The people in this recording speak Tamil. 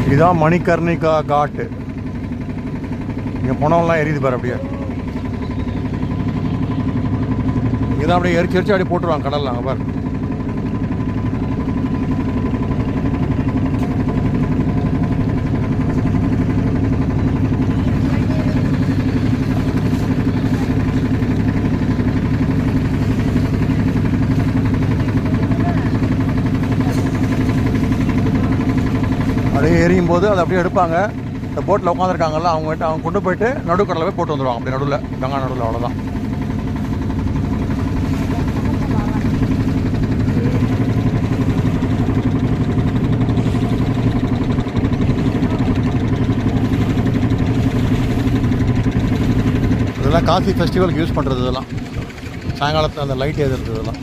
இதுதான் மணிகர்ணிகா காட்டு. இங்கே போனவங்களாம் எரியுது பாரு. அப்படியே இதான் அப்படியே எரிச்சு அப்படியே போட்டுருவாங்க கடலில். அங்கே பாரு. அப்படியே எரியும் போது அதை அப்படியே எடுப்பாங்க. இந்த போட்டில் உட்காந்துருக்காங்கல்ல அவங்க கொண்டு போயிட்டு நடுக்கடலை போய் போட்டு வந்துடுவாங்க. அப்படி நடுவில், கங்கா நடுவில். அவ்வளோதான். இதெல்லாம் காசி ஃபெஸ்டிவலுக்கு யூஸ் பண்ணுறது. இதெல்லாம் சாயங்காலத்தில் அந்த லைட் எதிர்த்து இதெல்லாம்